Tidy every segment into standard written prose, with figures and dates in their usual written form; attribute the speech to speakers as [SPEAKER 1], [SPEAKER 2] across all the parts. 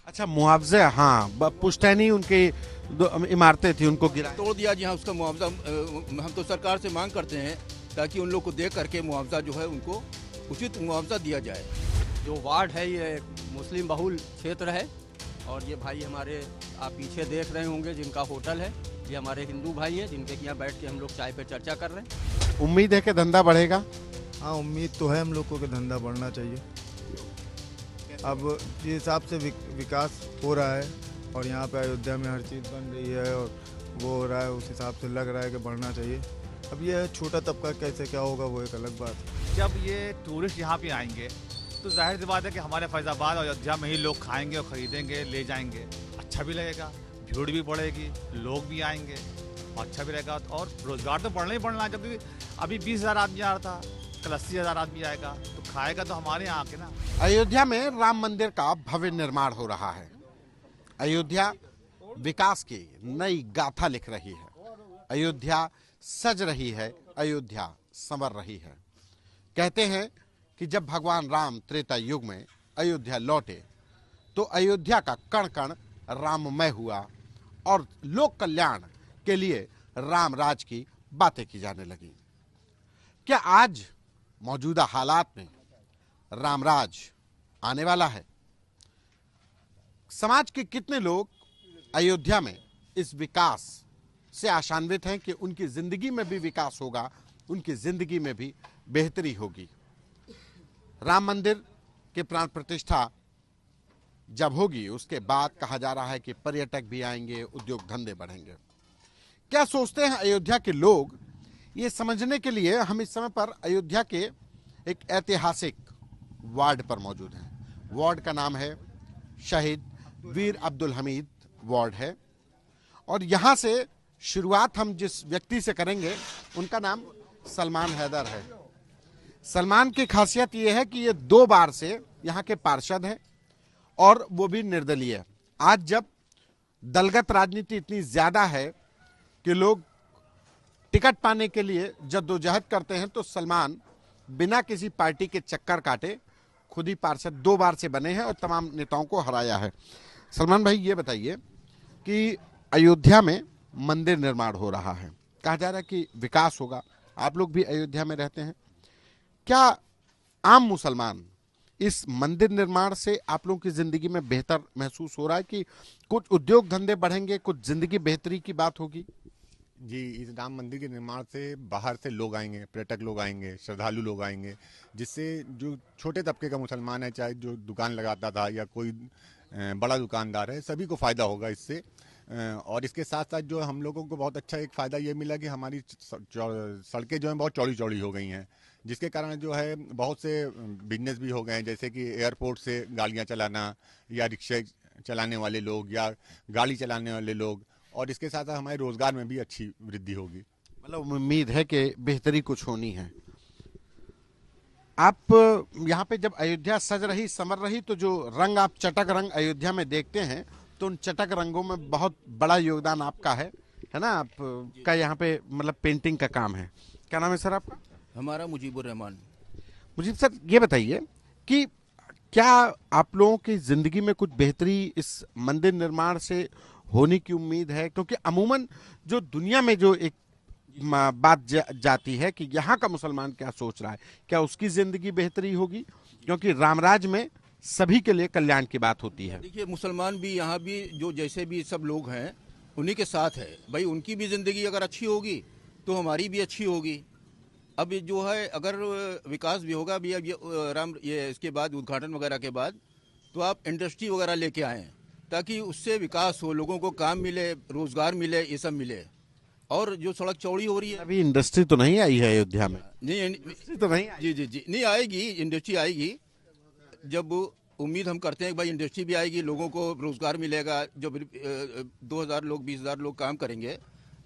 [SPEAKER 1] अच्छा, मुआवजे, हाँ, पुश्तैनी उनकी इमारतें थी उनको गिरा
[SPEAKER 2] तोड़ दिया जी हाँ, उसका मुआवजा हम तो सरकार से मांग करते हैं ताकि उन लोग को देख करके मुआवजा जो है उनको उचित मुआवजा दिया जाए।
[SPEAKER 3] जो वार्ड है ये मुस्लिम बहुल क्षेत्र है और ये भाई हमारे आप पीछे देख रहे होंगे जिनका होटल है, ये हमारे हिंदू भाई हैं जिनके यहाँ बैठ के हम लोग चाय पे चर्चा कर रहे हैं।
[SPEAKER 1] उम्मीद है कि धंधा बढ़ेगा।
[SPEAKER 4] हाँ, उम्मीद तो है हम लोग को कि धंधा बढ़ना चाहिए। अब जिस हिसाब से विकास हो रहा है और यहाँ पे अयोध्या में हर चीज़ बन रही है और वो हो रहा है, उस हिसाब से लग रहा है कि बढ़ना चाहिए। अब ये है छोटा तबका कैसे क्या होगा वो एक अलग बात है।
[SPEAKER 5] जब ये टूरिस्ट यहाँ पे आएंगे तो जाहिर सी बात है कि हमारे फैजाबाद और अयोध्या में ही लोग खाएंगे और ख़रीदेंगे, ले जाएंगे। अच्छा भी लगेगा, भीड़ भी बढ़ेगी, लोग भी आएंगे और अच्छा भी रहेगा और रोज़गार तो बढ़ना ही बढ़ना है। जब अभी 20,000 आदमी आ रहा था, कल 80,000 आदमी आएगा तो खाएगा तो हमारे यहाँ आके ना।
[SPEAKER 1] अयोध्या में राम मंदिर का भव्य निर्माण हो रहा है। अयोध्या विकास की नई गाथा लिख रही है। अयोध्या सज रही है, अयोध्या संवर रही है। कहते हैं कि जब भगवान राम त्रेता युग में अयोध्या लौटे तो अयोध्या का कण कण राममय हुआ और लोक कल्याण के लिए राम राज की बातें की जाने लगी। क्या आज मौजूदा हालात में रामराज आने वाला है? समाज के कितने लोग अयोध्या में इस विकास से आशान्वित हैं कि उनकी जिंदगी में भी विकास होगा, उनकी जिंदगी में भी बेहतरी होगी? राम मंदिर के प्राण प्रतिष्ठा जब होगी उसके बाद कहा जा रहा है कि पर्यटक भी आएंगे, उद्योग धंधे बढ़ेंगे। क्या सोचते हैं अयोध्या के लोग, ये समझने के लिए हम इस समय पर अयोध्या के एक ऐतिहासिक वार्ड पर मौजूद हैं। वार्ड का नाम है शहीद वीर अब्दुल हमीद वार्ड है और यहाँ से शुरुआत हम जिस व्यक्ति से करेंगे उनका नाम सलमान हैदर है। सलमान की खासियत ये है कि ये 2 बार से यहाँ के पार्षद हैं और वो भी निर्दलीय। आज जब दलगत राजनीति इतनी ज्यादा है कि लोग टिकट पाने के लिए जद्दोजहद करते हैं तो सलमान बिना किसी पार्टी के चक्कर काटे खुद ही पार्षद 2 बार से बने हैं और तमाम नेताओं को हराया है। सलमान भाई, ये बताइए कि अयोध्या में मंदिर निर्माण हो रहा है, कहा जा रहा है कि विकास होगा, आप लोग भी अयोध्या में रहते हैं, क्या आम मुसलमान इस मंदिर निर्माण से आप लोगों की जिंदगी में बेहतर महसूस हो रहा है कि कुछ उद्योग धंधे बढ़ेंगे, कुछ जिंदगी बेहतरी की बात होगी?
[SPEAKER 6] जी, इस राम मंदिर के निर्माण से बाहर से लोग आएंगे, पर्यटक लोग आएंगे, श्रद्धालु लोग आएंगे, जिससे जो छोटे तबके का मुसलमान है, चाहे जो दुकान लगाता था या कोई बड़ा दुकानदार है, सभी को फ़ायदा होगा इससे। और इसके साथ साथ जो हम लोगों को बहुत अच्छा एक फ़ायदा ये मिला कि हमारी सड़कें जो हैं बहुत चौड़ी चौड़ी हो गई हैं, जिसके कारण जो है बहुत से बिजनेस भी हो गए हैं, जैसे कि एयरपोर्ट से गाड़ियाँ चलाना या रिक्शे चलाने वाले लोग या गाड़ी चलाने वाले लोग, और इसके साथ साथ हमारे रोजगार में भी अच्छी वृद्धि होगी।
[SPEAKER 1] मतलब उम्मीद है कि बेहतरी कुछ होनी है। आप यहाँ पे जब अयोध्या सज रही संवर रही तो जो रंग आप चटक रंग अयोध्या में देखते हैं तो उन चटक रंगों में बहुत बड़ा योगदान आपका है ना? आपका यहाँ पे मतलब पेंटिंग का काम है। क्या नाम है सर आपका?
[SPEAKER 2] हमारा मुजीबुर रहमान।
[SPEAKER 1] मुझे सर ये बताइए कि क्या आप लोगों की जिंदगी में कुछ बेहतरी इस मंदिर निर्माण से होने की उम्मीद है? क्योंकि अमूमन जो दुनिया में जो एक बात जाती है कि यहाँ का मुसलमान क्या सोच रहा है, क्या उसकी जिंदगी बेहतरी होगी? क्योंकि रामराज में सभी के लिए कल्याण की बात होती है।
[SPEAKER 2] देखिए, मुसलमान भी यहाँ भी जो जैसे भी सब लोग हैं उन्हीं के साथ है भाई। उनकी भी ज़िंदगी अगर अच्छी होगी तो हमारी भी अच्छी होगी। अब ये जो है अगर विकास भी होगा भी, अब ये इसके बाद उद्घाटन वगैरह के बाद तो आप इंडस्ट्री वगैरह लेके आएँ ताकि उससे विकास हो, लोगों को काम मिले, रोजगार मिले, ये सब मिले। और जो सड़क चौड़ी हो रही है,
[SPEAKER 1] अभी इंडस्ट्री तो नहीं आई है अयोध्या में।
[SPEAKER 2] नहीं
[SPEAKER 1] इंडस्ट्री तो नहीं आई।
[SPEAKER 2] जी नहीं आएगी, इंडस्ट्री आएगी। जब उम्मीद हम करते हैं कि भाई इंडस्ट्री भी आएगी, लोगों को रोजगार मिलेगा। जब 2,000 लोग 20,000 लोग काम करेंगे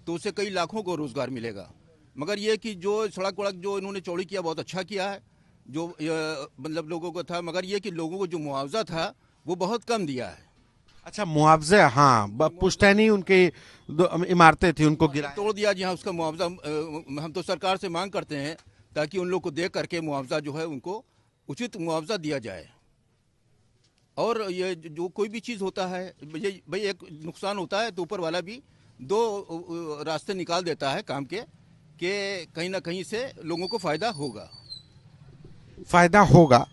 [SPEAKER 2] तो उससे कई लाखों को रोजगार मिलेगा। मगर ये कि जो सड़क वड़क जो इन्होंने चौड़ी किया बहुत अच्छा किया है, जो मतलब लोगों को था, मगर ये कि लोगों को जो मुआवजा था वो बहुत कम दिया है।
[SPEAKER 1] अच्छा, मुआवजे, हाँ, पुश्तैनी उनकी इमारतें थी उनको गिरा
[SPEAKER 2] तोड़ दिया जी हाँ, उसका मुआवजा हम तो सरकार से मांग करते हैं ताकि उन लोग को देख करके मुआवजा जो है उनको उचित मुआवजा दिया जाए। और ये जो कोई भी चीज़ होता है भाई एक नुकसान होता है तो ऊपर वाला भी दो रास्ते निकाल देता है काम के, कि कहीं ना कहीं से लोगों को फायदा होगा।
[SPEAKER 1] फायदा होगा,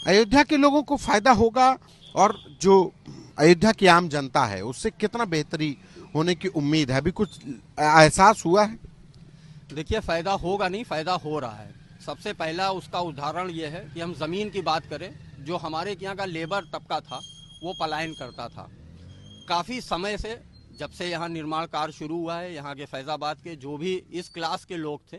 [SPEAKER 1] अयोध्या के लोगों को फायदा होगा, और जो अयोध्या की आम जनता है उससे कितना बेहतरी होने की उम्मीद है? अभी कुछ एहसास हुआ है?
[SPEAKER 3] देखिए, फ़ायदा होगा नहीं, फ़ायदा हो रहा है। सबसे पहला उसका उदाहरण ये है कि हम ज़मीन की बात करें, जो हमारे यहाँ का लेबर तबका था वो पलायन करता था काफ़ी समय से। जब से यहाँ निर्माण कार्य शुरू हुआ है, यहाँ के फैज़ाबाद के जो भी इस क्लास के लोग थे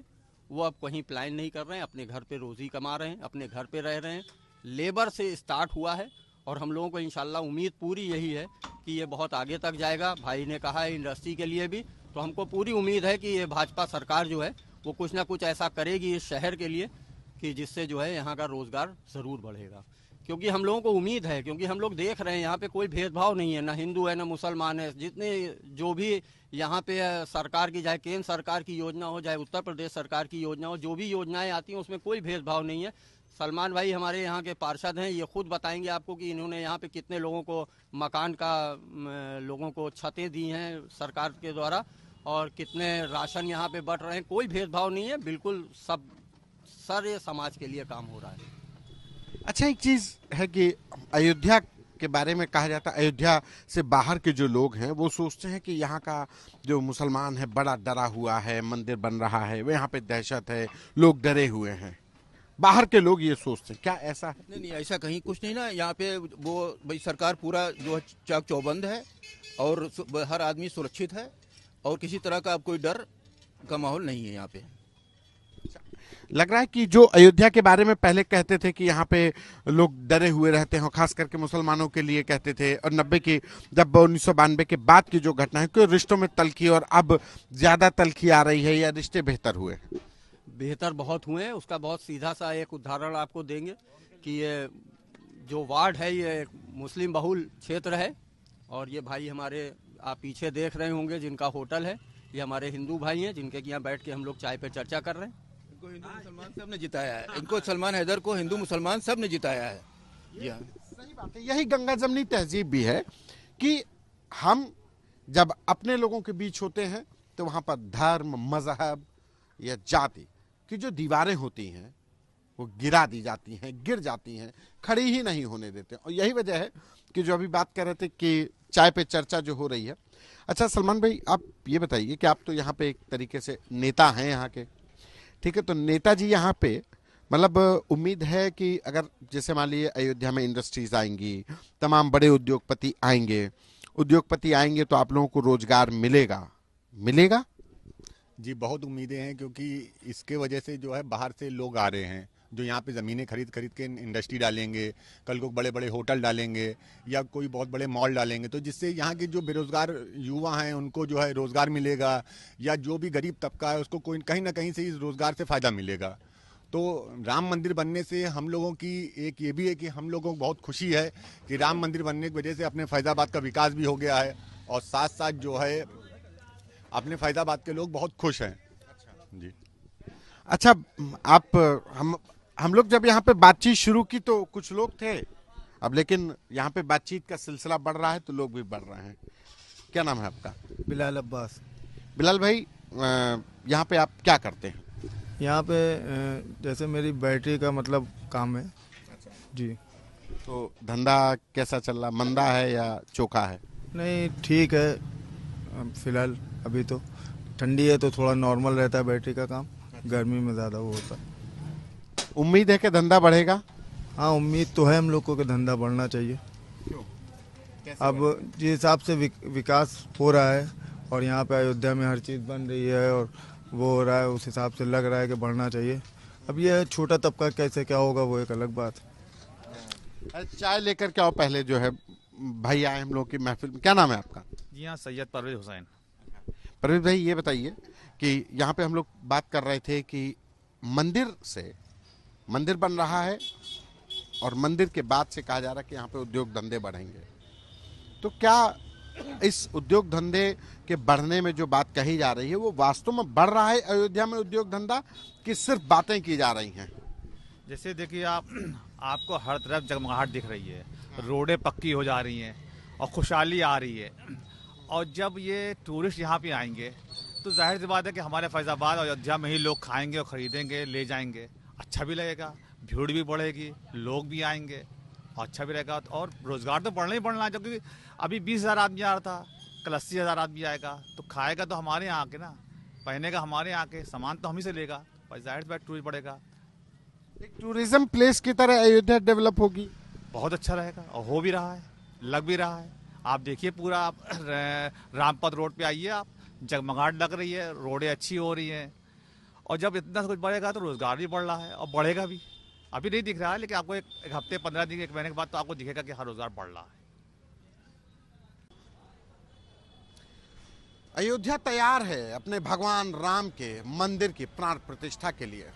[SPEAKER 3] वो अब कहीं पलायन नहीं कर रहे हैं, अपने घर पे रोज़ी कमा रहे हैं, अपने घर पे रह रहे हैं। लेबर से स्टार्ट हुआ है और हम लोगों को इंशाल्लाह उम्मीद पूरी यही है कि ये बहुत आगे तक जाएगा। भाई ने कहा है इंडस्ट्री के लिए भी, तो हमको पूरी उम्मीद है कि ये भाजपा सरकार जो है वो कुछ ना कुछ ऐसा करेगी इस शहर के लिए कि जिससे जो है यहाँ का रोज़गार ज़रूर बढ़ेगा। क्योंकि हम लोगों को उम्मीद है, क्योंकि हम लोग देख रहे हैं यहाँ पे कोई भेदभाव नहीं है, ना हिंदू है ना मुसलमान है। जितने जो भी यहाँ पे सरकार की, चाहे केंद्र सरकार की योजना हो, चाहे उत्तर प्रदेश सरकार की योजना हो, जो भी योजनाएं आती हैं उसमें कोई भेदभाव नहीं है। सलमान भाई हमारे यहाँ के पार्षद हैं, ये खुद बताएंगे आपको कि इन्होंने यहाँ पे कितने लोगों को मकान का, लोगों को छतें दी हैं सरकार के द्वारा, और कितने राशन यहाँ पे बंट रहे हैं। कोई भेदभाव नहीं है, बिल्कुल सब सारे समाज के लिए काम हो रहा है।
[SPEAKER 1] अच्छा, एक चीज है कि अयोध्या के बारे में कहा जाता है, अयोध्या से बाहर के जो लोग हैं वो सोचते हैं कि यहाँ का जो मुसलमान है बड़ा डरा हुआ है, मंदिर बन रहा है, वो यहाँ पे दहशत है, लोग डरे हुए हैं। बाहर के लोग ये सोचते हैं, क्या ऐसा है?
[SPEAKER 2] नहीं नहीं, ऐसा कहीं कुछ नहीं ना। यहाँ पे वो भाई सरकार पूरा जो है चाक चौबंद है और हर आदमी सुरक्षित है और किसी तरह का अब कोई डर का माहौल नहीं है यहाँ पे।
[SPEAKER 1] लग रहा है कि जो अयोध्या के बारे में पहले कहते थे कि यहाँ पे लोग डरे हुए रहते हैं, खास करके मुसलमानों के लिए कहते थे, और 1992 के बाद की जो घटना है कि रिश्तों में तल्खी, और अब ज्यादा तल्खी आ रही है या रिश्ते बेहतर हुए?
[SPEAKER 3] बेहतर बहुत हुए हैं। उसका बहुत सीधा सा एक उदाहरण आपको देंगे कि ये जो वार्ड है ये मुस्लिम बहुल क्षेत्र है, और ये भाई हमारे आप पीछे देख रहे होंगे जिनका होटल है, ये हमारे हिंदू भाई हैं जिनके यहाँ बैठ के हम लोग चाय पे चर्चा कर रहे हैं।
[SPEAKER 2] इनको हिंदू मुसलमान सब ने जिताया है, इनको सलमान हैदर को हिंदू मुसलमान सब ने जिताया है।
[SPEAKER 1] सही बात है। यही गंगा जमनी तहजीब भी है कि हम जब अपने लोगों के बीच होते हैं तो वहां पर धर्म, मजहब या जाति की जो दीवारें होती हैं वो गिरा दी जाती हैं, गिर जाती हैं, खड़ी ही नहीं होने देते। और यही वजह है कि जो अभी बात कर रहे थे कि चाय पे चर्चा जो हो रही है। अच्छा सलमान भाई, आप ये बताइए कि आप तो यहाँ पे एक तरीके से नेता हैं यहाँ के, ठीक है? तो नेताजी यहाँ पे मतलब उम्मीद है कि अगर जैसे मान लीजिए अयोध्या में इंडस्ट्रीज आएंगी, तमाम बड़े उद्योगपति आएंगे तो आप लोगों को रोजगार मिलेगा?
[SPEAKER 6] जी, बहुत उम्मीदें हैं, क्योंकि इसके वजह से जो है बाहर से लोग आ रहे हैं जो यहाँ पे ज़मीनें खरीद के इंडस्ट्री डालेंगे, कल को बड़े बड़े होटल डालेंगे या कोई बहुत बड़े मॉल डालेंगे, तो जिससे यहाँ के जो बेरोज़गार युवा हैं उनको जो है रोज़गार मिलेगा, या जो भी गरीब तबका है उसको कोई कहीं ना कहीं से इस रोज़गार से फ़ायदा मिलेगा। तो राम मंदिर बनने से हम लोगों की एक ये भी है कि हम लोगों को बहुत खुशी है कि राम मंदिर बनने की वजह से अपने फैज़ाबाद का विकास भी हो गया है, और साथ साथ जो है अपने फैज़ाबाद के लोग बहुत खुश हैं। जी
[SPEAKER 1] अच्छा, आप हम लोग जब यहाँ पे बातचीत शुरू की तो कुछ लोग थे, अब लेकिन यहाँ पे बातचीत का सिलसिला बढ़ रहा है तो लोग भी बढ़ रहे हैं। क्या नाम है आपका?
[SPEAKER 4] बिलाल अब्बास।
[SPEAKER 1] बिलाल भाई, यहाँ पे आप क्या करते हैं?
[SPEAKER 4] यहाँ पे जैसे मेरी बैटरी का मतलब काम है। जी।
[SPEAKER 1] तो धंधा कैसा चल रहा, मंदा है या चोखा है?
[SPEAKER 4] नहीं, ठीक है, फिलहाल अभी तो ठंडी है तो थोड़ा नॉर्मल रहता है बैटरी का काम, गर्मी में ज़्यादा वो होता है।
[SPEAKER 1] उम्मीद है कि धंधा बढ़ेगा?
[SPEAKER 4] हाँ, उम्मीद तो है हम लोग को कि धंधा बढ़ना चाहिए। अब जिस हिसाब से विकास हो रहा है और यहाँ पे अयोध्या में हर चीज़ बन रही है और वो हो रहा है, उस हिसाब से लग रहा है कि बढ़ना चाहिए। अब ये छोटा तबका कैसे क्या होगा वो एक अलग बात है।
[SPEAKER 1] चाय लेकर के आओ, पहले जो है भाई आए हम लोग की महफिल में। क्या नाम है आपका?
[SPEAKER 5] जी हाँ, सैयद परवेज हुसैन।
[SPEAKER 1] परवेज भाई, ये बताइए कि यहाँ पे हम लोग बात कर रहे थे कि मंदिर बन रहा है और मंदिर के बाद से कहा जा रहा है कि यहाँ पे उद्योग धंधे बढ़ेंगे, तो क्या इस उद्योग धंधे के बढ़ने में जो बात कही जा रही है वो वास्तव में बढ़ रहा है अयोध्या में उद्योग धंधा, कि सिर्फ बातें की जा रही हैं?
[SPEAKER 5] जैसे देखिए आपको हर तरफ जगमगाहट दिख रही है, रोडें पक्की हो जा रही हैं और खुशहाली आ रही है। और जब ये टूरिस्ट यहाँ पे आएंगे तो जाहिर सी बात है कि हमारे फैज़ाबाद और अयोध्या में ही लोग खाएंगे और ख़रीदेंगे, ले जाएंगे। अच्छा भी लगेगा, भीड़ भी बढ़ेगी, लोग भी आएंगे और अच्छा भी रहेगा। और रोज़गार तो बढ़ना ही बढ़ना है, क्योंकि अभी 20,000 आदमी आ रहा था, कल 80,000 आदमी आएगा, तो खाएगा तो हमारे यहाँ आके ना, पहनेगा हमारे यहाँ के, सामान तो हम ही से लेगा, पर जाहिर सी बात टूरिस्ट बढ़ेगा।
[SPEAKER 1] एक टूरिज्म प्लेस की तरह अयोध्या डेवलप होगी।
[SPEAKER 5] बहुत अच्छा रहेगा और हो भी रहा है, लग भी रहा है। आप देखिए पूरा, आप रामपथ रोड पे आइए, आप जगमगाहट लग रही है, रोडें अच्छी हो रही हैं। और जब इतना कुछ बढ़ेगा तो रोज़गार भी बढ़ रहा है और बढ़ेगा भी। अभी नहीं दिख रहा है, लेकिन आपको एक हफ्ते 15 दिन 1 महीने के बाद तो आपको दिखेगा कि हर रोज़गार बढ़ रहा है।
[SPEAKER 1] अयोध्या तैयार है अपने भगवान राम के मंदिर की प्राण प्रतिष्ठा के लिए।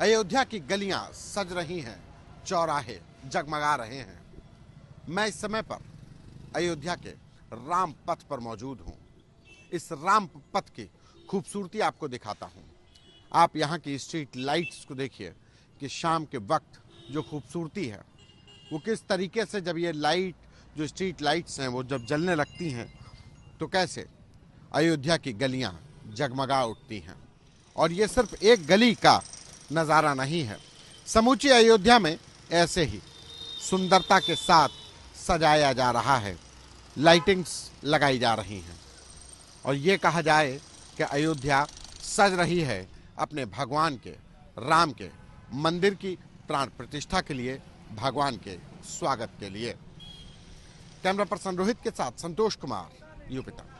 [SPEAKER 1] अयोध्या की गलियां सज रही हैं, चौराहे जगमगा रहे हैं। मैं इस समय पर अयोध्या के राम पथ पर मौजूद हूं। इस राम पथ की खूबसूरती आपको दिखाता हूं। आप यहां की स्ट्रीट लाइट्स को देखिए कि शाम के वक्त जो खूबसूरती है वो किस तरीके से, जब ये लाइट, जो स्ट्रीट लाइट्स हैं, वो जब जलने लगती हैं तो कैसे अयोध्या की गलियां जगमगा उठती हैं। और ये सिर्फ एक गली का नज़ारा नहीं है, समूची अयोध्या में ऐसे ही सुंदरता के साथ सजाया जा रहा है, लाइटिंग्स लगाई जा रही हैं। और ये कहा जाए कि अयोध्या सज रही है अपने भगवान के, राम के मंदिर की प्राण प्रतिष्ठा के लिए, भगवान के स्वागत के लिए। कैमरा पर्सन रोहित के साथ संतोष कुमार, यूपी तक।